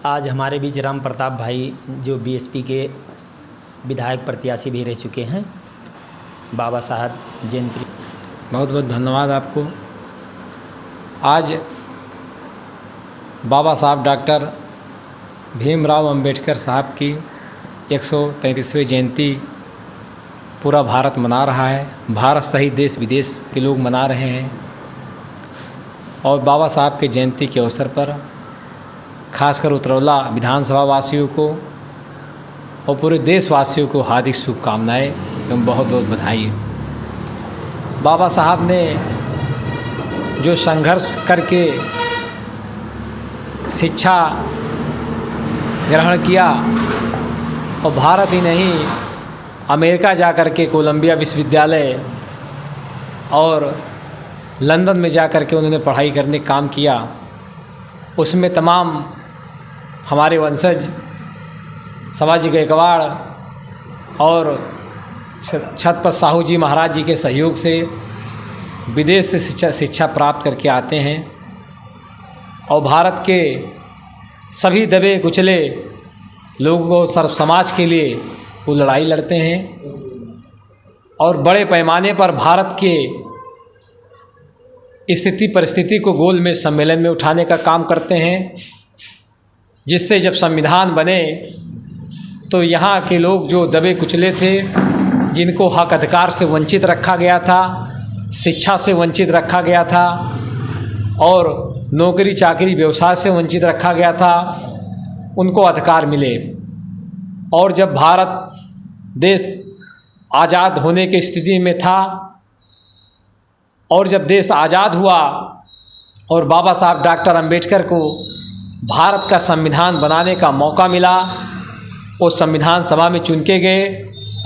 आज हमारे बीच राम प्रताप भाई जो बीएसपी के विधायक प्रत्याशी भी रह चुके हैं, बाबा साहब जयंती। बहुत बहुत धन्यवाद आपको। आज बाबा साहब डॉक्टर भीमराव अंबेडकर साहब की 133वीं जयंती पूरा भारत मना रहा है। भारत सहित देश विदेश के लोग मना रहे हैं और बाबा साहब के जयंती के अवसर पर खासकर उतरौला विधानसभा वासियों को और पूरे देशवासियों को हार्दिक शुभकामनाएं एवं बहुत बहुत बधाई। बाबा साहब ने जो संघर्ष करके शिक्षा ग्रहण किया और भारत ही नहीं अमेरिका जा कर के कोलंबिया विश्वविद्यालय और लंदन में जा कर के उन्होंने पढ़ाई करने का काम किया, उसमें तमाम हमारे वंशज शिवाजी गायकवाड़ और छत्रपति साहू जी महाराज जी के सहयोग से विदेश से शिक्षा प्राप्त करके आते हैं और भारत के सभी दबे कुचले लोगों को सर्व समाज के लिए वो लड़ाई लड़ते हैं और बड़े पैमाने पर भारत के स्थिति परिस्थिति को गोल में सम्मेलन में उठाने का काम करते हैं, जिससे जब संविधान बने तो यहाँ के लोग जो दबे कुचले थे, जिनको हक अधिकार से वंचित रखा गया था, शिक्षा से वंचित रखा गया था और नौकरी चाकरी व्यवसाय से वंचित रखा गया था, उनको अधिकार मिले। और जब भारत देश आज़ाद होने की स्थिति में था और जब देश आज़ाद हुआ और बाबा साहब डॉक्टर अंबेडकर को भारत का संविधान बनाने का मौका मिला, वो संविधान सभा में चुन के गए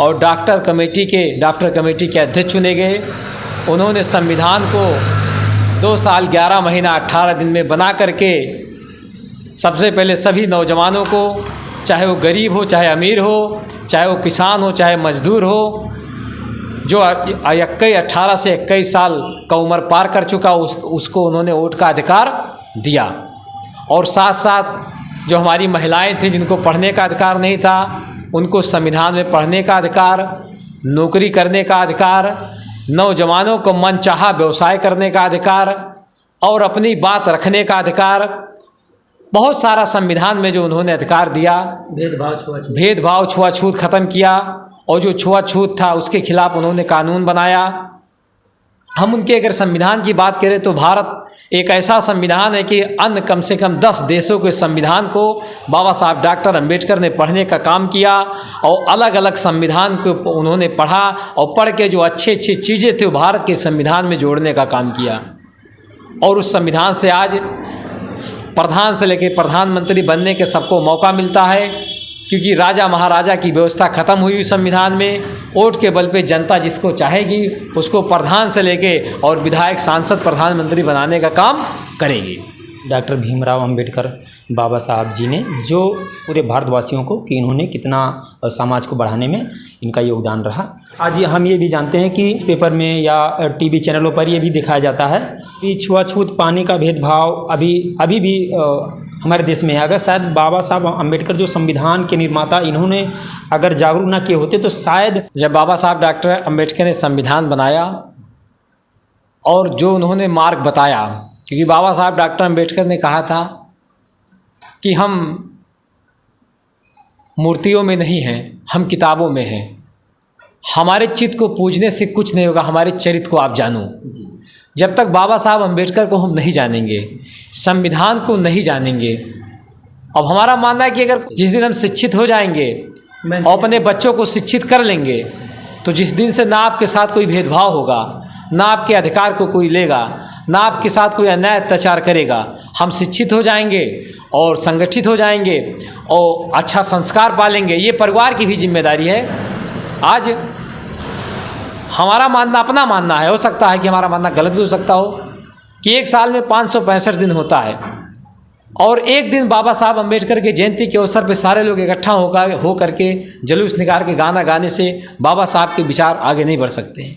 और डॉक्टर कमेटी के अध्यक्ष चुने गए। उन्होंने संविधान को 2 साल 11 महीना 18 दिन में बना करके सबसे पहले सभी नौजवानों को, चाहे वो गरीब हो, चाहे अमीर हो, चाहे वो किसान हो, चाहे मजदूर हो, जो 18 से 21 साल का उम्र पार कर चुका उसको उन्होंने वोट का अधिकार दिया। और साथ साथ जो हमारी महिलाएं थीं जिनको पढ़ने का अधिकार नहीं था, उनको संविधान में पढ़ने का अधिकार, नौकरी करने का अधिकार, नौजवानों को मनचाहा व्यवसाय करने का अधिकार और अपनी बात रखने का अधिकार, बहुत सारा संविधान में जो उन्होंने अधिकार दिया। भेदभाव छुआछूत ख़त्म किया और जो छुआछूत था उसके खिलाफ उन्होंने कानून बनाया। हम उनके अगर संविधान की बात करें तो भारत एक ऐसा संविधान है कि अन्य कम से कम 10 देशों के संविधान को बाबा साहब डॉक्टर अंबेडकर ने पढ़ने का काम किया और अलग अलग संविधान को उन्होंने पढ़ा और पढ़ के जो अच्छी अच्छी चीज़ें थी वो भारत के संविधान में जोड़ने का काम किया। और उस संविधान से आज प्रधान से लेकर प्रधानमंत्री बनने के सबको मौका मिलता है, क्योंकि राजा महाराजा की व्यवस्था ख़त्म हुई संविधान में। वोट के बल पे जनता जिसको चाहेगी उसको प्रधान से लेके और विधायक सांसद प्रधानमंत्री बनाने का काम करेगी। डॉक्टर भीमराव अंबेडकर बाबा साहब जी ने जो पूरे भारतवासियों को कि इन्होंने कितना समाज को बढ़ाने में इनका योगदान रहा। आज हम ये भी जानते हैं कि पेपर में या टीवी चैनलों पर ये भी दिखाया जाता है कि छुआछूत पानी का भेदभाव अभी भी हमारे देश में है। अगर शायद बाबा साहब अंबेडकर जो संविधान के निर्माता, इन्होंने अगर जागरूक ना किए होते तो शायद। जब बाबा साहब डॉक्टर अंबेडकर ने संविधान बनाया और जो उन्होंने मार्ग बताया, क्योंकि बाबा साहब डॉक्टर अंबेडकर ने कहा था कि हम मूर्तियों में नहीं हैं, हम किताबों में हैं। हमारे चित्त को पूजने से कुछ नहीं होगा, हमारे चरित्र को आप जानो। जब तक बाबा साहब अंबेडकर को हम नहीं जानेंगे, संविधान को नहीं जानेंगे। अब हमारा मानना है कि अगर जिस दिन हम शिक्षित हो जाएंगे और अपने बच्चों को शिक्षित कर लेंगे, तो जिस दिन से ना आपके साथ कोई भेदभाव होगा, ना आपके अधिकार को कोई लेगा, ना आपके साथ कोई अन्याय अत्याचार करेगा। हम शिक्षित हो जाएंगे और संगठित हो जाएंगे और अच्छा संस्कार पालेंगे। ये परिवार की भी जिम्मेदारी है। आज हमारा मानना अपना मानना है, हो सकता है कि हमारा मानना गलत भी हो सकता हो, कि एक साल में 565 दिन होता है और एक दिन बाबा साहब अंबेडकर के जयंती के अवसर पर सारे लोग इकट्ठा हो करके जुलूस निकाल के गाना गाने से बाबा साहब के विचार आगे नहीं बढ़ सकते हैं।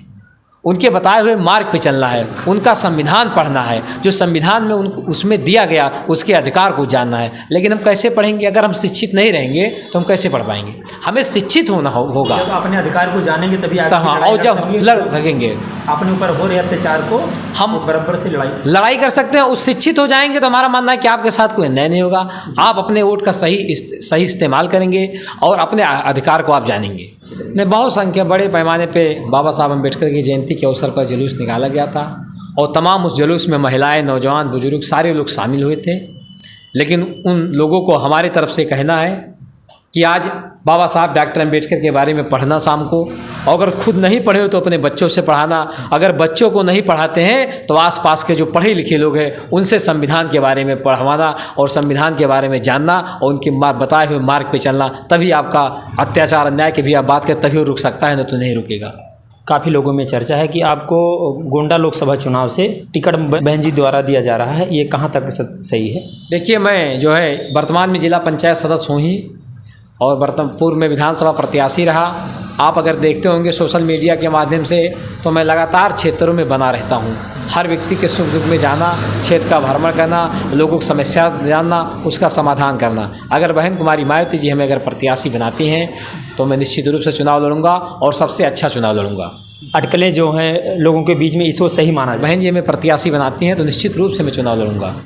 उनके बताए हुए मार्ग पे चलना है, उनका संविधान पढ़ना है, जो संविधान में उसमें दिया गया उसके अधिकार को जानना है। लेकिन हम कैसे पढ़ेंगे? अगर हम शिक्षित नहीं रहेंगे तो हम कैसे पढ़ पाएंगे? हमें शिक्षित होना होगा। जब अपने अधिकार को जानेंगे तभी आगे हाँ, और जब लड़ सकेंगे, अपने ऊपर हो रहे अत्याचार को हम बराबर से लड़ाई कर सकते हैं। उस शिक्षित हो जाएंगे तो हमारा मानना है कि आपके साथ कोई अन्याय नहीं होगा। आप अपने वोट का सही इस्तेमाल करेंगे और अपने अधिकार को आप जानेंगे। ने बहुत संख्या बड़े पैमाने पे बाबा साहब अम्बेडकर की जयंती के अवसर पर जुलूस निकाला गया था और तमाम उस जुलूस में महिलाएं, नौजवान, बुजुर्ग सारे लोग शामिल हुए थे। लेकिन उन लोगों को हमारी तरफ से कहना है कि आज बाबा साहब डॉक्टर अम्बेडकर के बारे में पढ़ना शाम को, और अगर खुद नहीं पढ़े हो तो अपने बच्चों से पढ़ाना। अगर बच्चों को नहीं पढ़ाते हैं तो आसपास के जो पढ़े लिखे लोग हैं उनसे संविधान के बारे में पढ़वाना और संविधान के बारे में जानना और उनके बताए हुए मार्ग पे चलना। तभी आपका अत्याचार, अन्याय की भी आप बात करें तभी वो रुक सकता है, न तो नहीं रुकेगा। काफ़ी लोगों में चर्चा है कि आपको गोंडा लोकसभा चुनाव से टिकट बहन जी द्वारा दिया जा रहा है, ये कहाँ तक सही है? देखिए, मैं जो है वर्तमान में जिला पंचायत सदस्य हूँ ही और पूर्व में विधानसभा प्रत्याशी रहा। आप अगर देखते होंगे सोशल मीडिया के माध्यम से तो मैं लगातार क्षेत्रों में बना रहता हूँ। हर व्यक्ति के सुख दुख में जाना, क्षेत्र का भ्रमण करना, लोगों की समस्या जानना, उसका समाधान करना। अगर बहन कुमारी मायावती जी हमें अगर प्रत्याशी बनाती हैं तो मैं निश्चित रूप से चुनाव लड़ूंगा और सबसे अच्छा चुनाव लड़ूंगा। अटकलें जो हैं लोगों के बीच में, इसको सही माना जाए। बहन जी हमें प्रत्याशी बनाती हैं तो निश्चित रूप से मैं चुनाव लड़ूंगा।